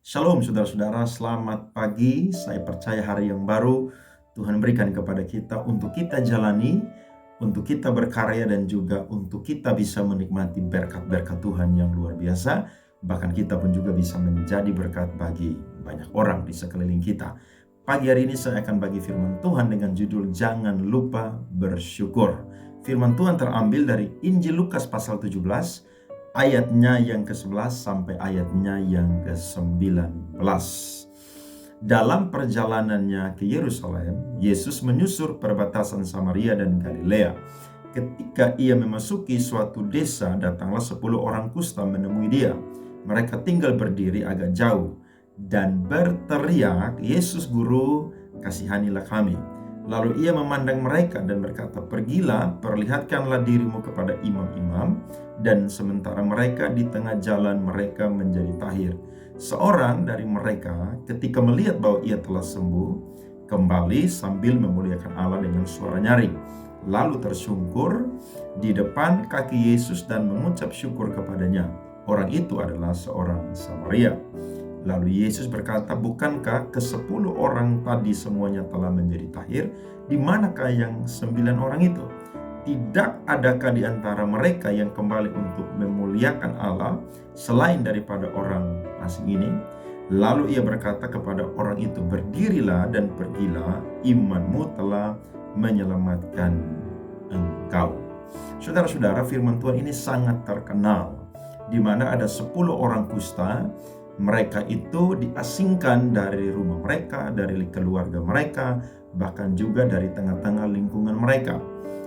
Shalom saudara-saudara, selamat pagi. Saya percaya hari yang baru Tuhan berikan kepada kita untuk kita jalani, untuk kita berkarya dan juga untuk kita bisa menikmati berkat-berkat Tuhan yang luar biasa. Bahkan kita pun juga bisa menjadi berkat bagi banyak orang di sekeliling kita. Pagi hari ini saya akan bagi firman Tuhan dengan judul Jangan Lupa Bersyukur. Firman Tuhan terambil dari Injil Lukas pasal 17, ayatnya yang ke-11 sampai ayatnya yang ke-19. Dalam perjalanannya ke Yerusalem, Yesus menyusur perbatasan Samaria dan Galilea. Ketika ia memasuki suatu desa, datanglah 10 orang kusta menemui dia. Mereka tinggal berdiri agak jauh dan berteriak, "Yesus Guru, kasihanilah kami." Lalu ia memandang mereka dan berkata, "Pergilah, perlihatkanlah dirimu kepada imam-imam." Dan sementara mereka di tengah jalan, mereka menjadi tahir. Seorang dari mereka ketika melihat bahwa ia telah sembuh, kembali sambil memuliakan Allah dengan suara nyaring. Lalu tersungkur di depan kaki Yesus dan mengucap syukur kepadanya. Orang itu adalah seorang Samaria. Lalu Yesus berkata, "Bukankah ke-10 orang tadi semuanya telah menjadi tahir? Di manakah yang 9 orang itu? Tidak adakah di antara mereka yang kembali untuk memuliakan Allah selain daripada orang asing ini?" Lalu ia berkata kepada orang itu, "Berdirilah dan pergilah, imanmu telah menyelamatkan engkau." Saudara-saudara, firman Tuhan ini sangat terkenal, di mana ada 10 orang kusta. Mereka itu diasingkan dari rumah mereka, dari keluarga mereka, bahkan juga dari tengah-tengah lingkungan mereka.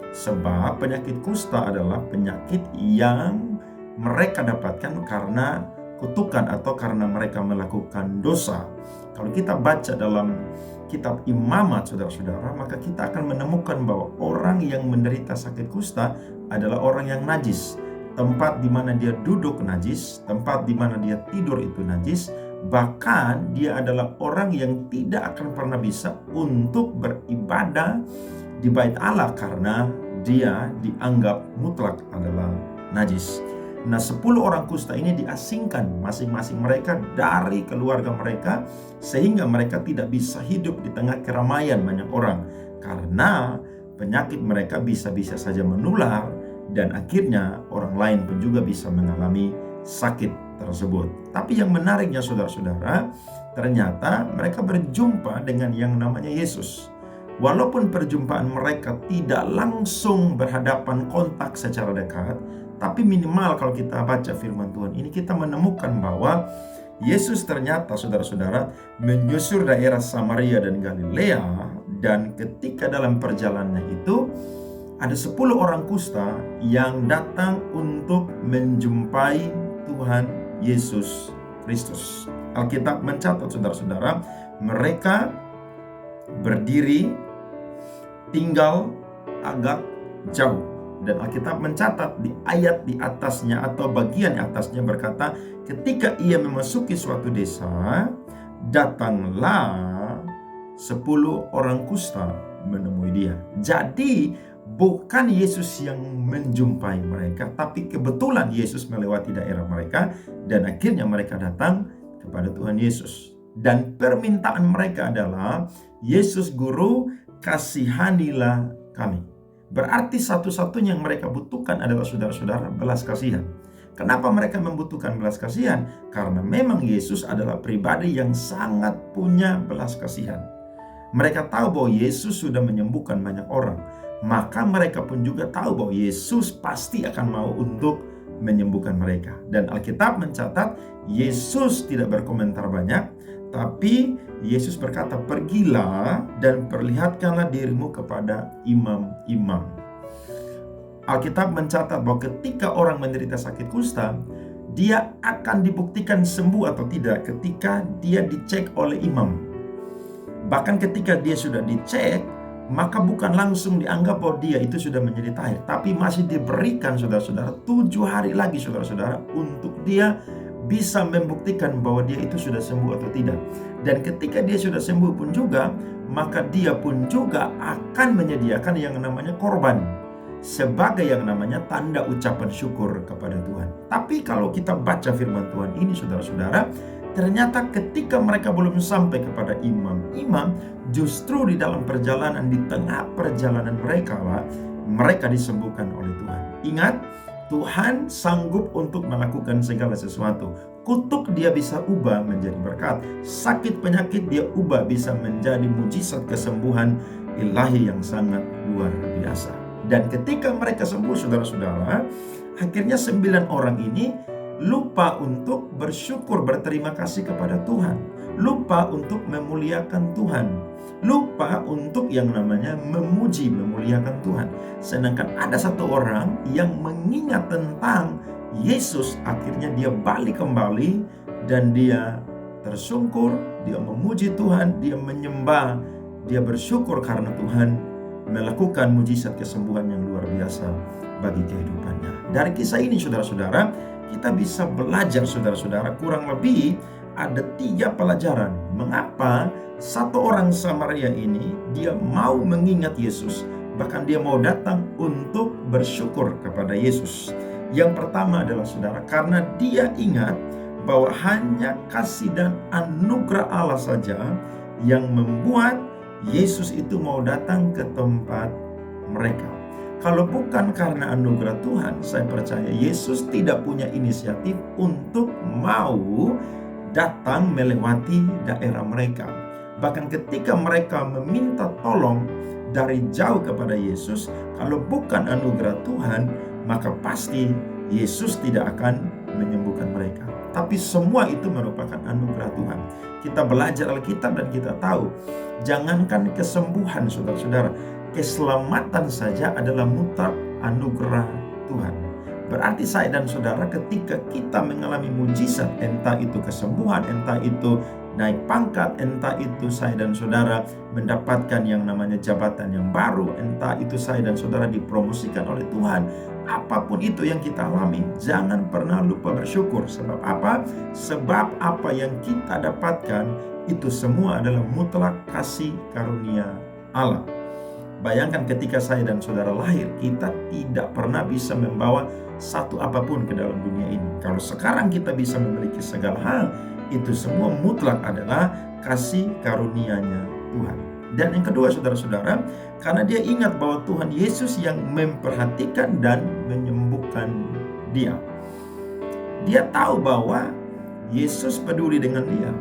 Sebab penyakit kusta adalah penyakit yang mereka dapatkan karena kutukan atau karena mereka melakukan dosa. Kalau kita baca dalam kitab Imamat, saudara-saudara, maka kita akan menemukan bahwa orang yang menderita sakit kusta adalah orang yang najis. Tempat di mana dia duduk najis, tempat di mana dia tidur itu najis, bahkan dia adalah orang yang tidak akan pernah bisa untuk beribadah di bait Allah karena dia dianggap mutlak adalah najis. Nah, 10 orang kusta ini diasingkan masing-masing mereka dari keluarga mereka, sehingga mereka tidak bisa hidup di tengah keramaian banyak orang karena penyakit mereka bisa-bisa saja menular. Dan akhirnya orang lain pun juga bisa mengalami sakit tersebut. Tapi yang menariknya saudara-saudara, ternyata mereka berjumpa dengan yang namanya Yesus. Walaupun perjumpaan mereka tidak langsung berhadapan kontak secara dekat, tapi minimal kalau kita baca firman Tuhan ini, kita menemukan bahwa Yesus ternyata saudara-saudara menyusur daerah Samaria dan Galilea. Dan ketika dalam perjalanannya itu, ada 10 orang kusta yang datang untuk menjumpai Tuhan Yesus Kristus. Alkitab mencatat saudara-saudara, mereka berdiri tinggal agak jauh. Dan Alkitab mencatat di ayat di atasnya atau bagian atasnya berkata, ketika ia memasuki suatu desa, datanglah 10 orang kusta menemui dia. Jadi bukan Yesus yang menjumpai mereka, tapi kebetulan Yesus melewati daerah mereka dan akhirnya mereka datang kepada Tuhan Yesus. Dan permintaan mereka adalah, "Yesus Guru, kasihanilah kami." Berarti satu-satunya yang mereka butuhkan adalah saudara-saudara belas kasihan. Kenapa mereka membutuhkan belas kasihan? Karena memang Yesus adalah pribadi yang sangat punya belas kasihan. Mereka tahu bahwa Yesus sudah menyembuhkan banyak orang. Maka mereka pun juga tahu bahwa Yesus pasti akan mau untuk menyembuhkan mereka. Dan Alkitab mencatat Yesus tidak berkomentar banyak, tapi Yesus berkata, "Pergilah dan perlihatkanlah dirimu kepada imam-imam." Alkitab mencatat bahwa ketika orang menderita sakit kusta, dia akan dibuktikan sembuh atau tidak ketika dia dicek oleh imam. Bahkan ketika dia sudah dicek, maka bukan langsung dianggap bahwa dia itu sudah menjadi tahir, tapi masih diberikan saudara-saudara 7 hari lagi saudara-saudara untuk dia bisa membuktikan bahwa dia itu sudah sembuh atau tidak. Dan ketika dia sudah sembuh pun juga, maka dia pun juga akan menyediakan yang namanya korban sebagai yang namanya tanda ucapan syukur kepada Tuhan. Tapi kalau kita baca firman Tuhan ini saudara-saudara, Ternyata ketika mereka belum sampai kepada imam, justru di dalam perjalanan, di tengah perjalanan mereka, Pak, mereka disembuhkan oleh Tuhan. Ingat, Tuhan sanggup untuk melakukan segala sesuatu. Kutuk dia bisa ubah menjadi berkat. Sakit penyakit dia ubah bisa menjadi mujizat kesembuhan ilahi yang sangat luar biasa. Dan ketika mereka sembuh, saudara-saudara, akhirnya 9 orang ini lupa untuk bersyukur, berterima kasih kepada Tuhan. Lupa untuk memuliakan Tuhan. Lupa untuk yang namanya memuji, memuliakan Tuhan. Sedangkan ada satu orang yang mengingat tentang Yesus, akhirnya dia balik kembali dan dia tersungkur, dia memuji Tuhan, dia menyembah, dia bersyukur karena Tuhan melakukan mujizat kesembuhan yang luar biasa bagi kehidupannya. Dari kisah ini, saudara-saudara, kita bisa belajar, saudara-saudara, kurang lebih ada 3 pelajaran. Mengapa satu orang Samaria ini dia mau mengingat Yesus, bahkan dia mau datang untuk bersyukur kepada Yesus. Yang pertama adalah, saudara, karena dia ingat bahwa hanya kasih dan anugerah Allah saja yang membuat Yesus itu mau datang ke tempat mereka. Kalau bukan karena anugerah Tuhan, saya percaya Yesus tidak punya inisiatif untuk mau datang melewati daerah mereka. Bahkan ketika mereka meminta tolong dari jauh kepada Yesus, kalau bukan anugerah Tuhan, maka pasti Yesus tidak akan menyembuhkan mereka. Tapi semua itu merupakan anugerah Tuhan. Kita belajar Alkitab dan kita tahu, jangankan kesembuhan, saudara-saudara, keselamatan saja adalah mutlak anugerah Tuhan. Berarti saya dan saudara, ketika kita mengalami mujizat, entah itu kesembuhan, entah itu naik pangkat, entah itu saya dan saudara mendapatkan yang namanya jabatan yang baru, entah itu saya dan saudara dipromosikan oleh Tuhan, apapun itu yang kita alami, jangan pernah lupa bersyukur. Sebab apa? Sebab apa yang kita dapatkan itu semua adalah mutlak kasih karunia Allah. Bayangkan ketika saya dan saudara lahir, kita tidak pernah bisa membawa satu apapun ke dalam dunia ini. Kalau sekarang kita bisa memiliki segala hal, itu semua mutlak adalah kasih karunia-Nya Tuhan. Dan yang kedua, saudara-saudara, karena dia ingat bahwa Tuhan Yesus yang memperhatikan dan menyembuhkan dia. Dia tahu bahwa Yesus peduli dengan dia.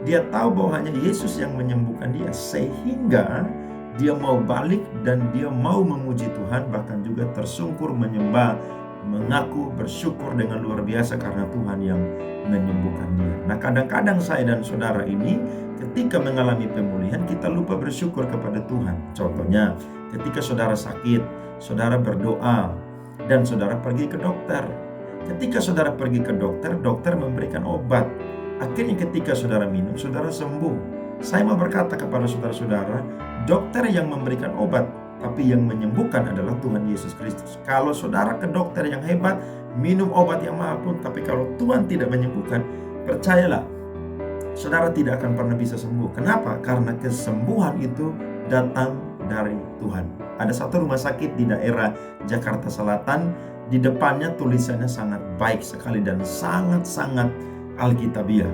Dia tahu bahwa hanya Yesus yang menyembuhkan dia, sehingga dia mau balik dan dia mau memuji Tuhan, bahkan juga tersungkur menyembah, mengaku bersyukur dengan luar biasa karena Tuhan yang menyembuhkan dia. Nah, kadang-kadang saya dan saudara ini ketika mengalami pemulihan, kita lupa bersyukur kepada Tuhan. Contohnya, ketika saudara sakit, saudara berdoa dan saudara pergi ke dokter. Ketika saudara pergi ke dokter, dokter memberikan obat. Akhirnya ketika saudara minum, saudara sembuh. Saya mau berkata kepada saudara-saudara, dokter yang memberikan obat, tapi yang menyembuhkan adalah Tuhan Yesus Kristus. Kalau saudara ke dokter yang hebat, minum obat yang mahal pun, tapi kalau Tuhan tidak menyembuhkan, percayalah, saudara tidak akan pernah bisa sembuh. Kenapa? Karena kesembuhan itu datang dari Tuhan. Ada satu rumah sakit di daerah Jakarta Selatan, di depannya tulisannya sangat baik sekali dan sangat-sangat alkitabiah.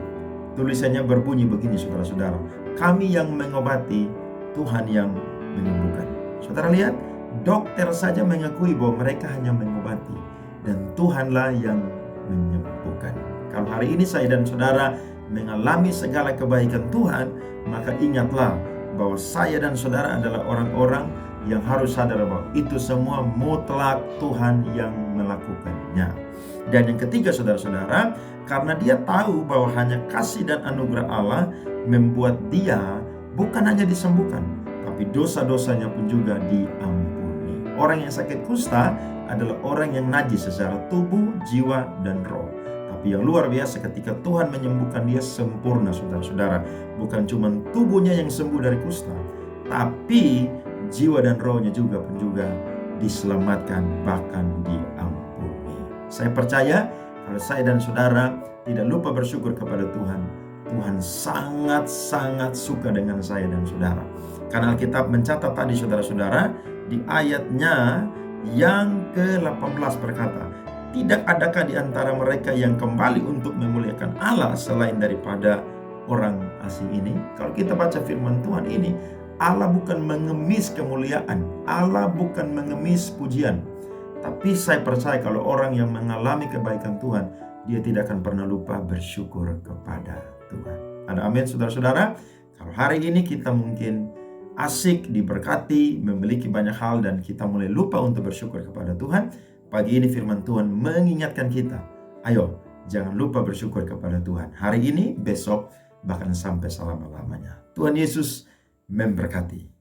Tulisannya berbunyi begini, saudara-saudara, kami yang mengobati, Tuhan yang menyembuhkan. Saudara lihat, dokter saja mengakui bahwa mereka hanya mengobati dan Tuhanlah yang menyembuhkan. Kalau hari ini saya dan saudara mengalami segala kebaikan Tuhan, maka ingatlah bahwa saya dan saudara adalah orang-orang yang harus sadar bahwa itu semua mutlak Tuhan yang melakukannya. Dan yang ketiga, saudara-saudara, karena dia tahu bahwa hanya kasih dan anugerah Allah membuat dia bukan hanya disembuhkan, tapi dosa-dosanya pun juga diampuni. Orang yang sakit kusta adalah orang yang najis secara tubuh, jiwa, dan roh. Tapi yang luar biasa ketika Tuhan menyembuhkan dia sempurna, saudara-saudara. Bukan cuma tubuhnya yang sembuh dari kusta, tapi jiwa dan rohnya juga diselamatkan, bahkan diampuni. Saya percaya kalau saya dan saudara tidak lupa bersyukur kepada Tuhan, Tuhan sangat-sangat suka dengan saya dan saudara. Karena Alkitab mencatat tadi, saudara-saudara, di ayatnya yang ke-18 berkata, Tidak adakah di antara mereka yang kembali untuk memuliakan Allah selain daripada orang asing ini? Kalau kita baca firman Tuhan ini, Allah bukan mengemis kemuliaan, Allah bukan mengemis pujian. Tapi saya percaya kalau orang yang mengalami kebaikan Tuhan, dia tidak akan pernah lupa bersyukur kepada Tuhan. Ada amin, saudara-saudara? Kalau hari ini kita mungkin asik, diberkati, memiliki banyak hal, dan kita mulai lupa untuk bersyukur kepada Tuhan, pagi ini firman Tuhan mengingatkan kita, ayo jangan lupa bersyukur kepada Tuhan. Hari ini, besok, bahkan sampai selama-lamanya. Tuhan Yesus memberkati.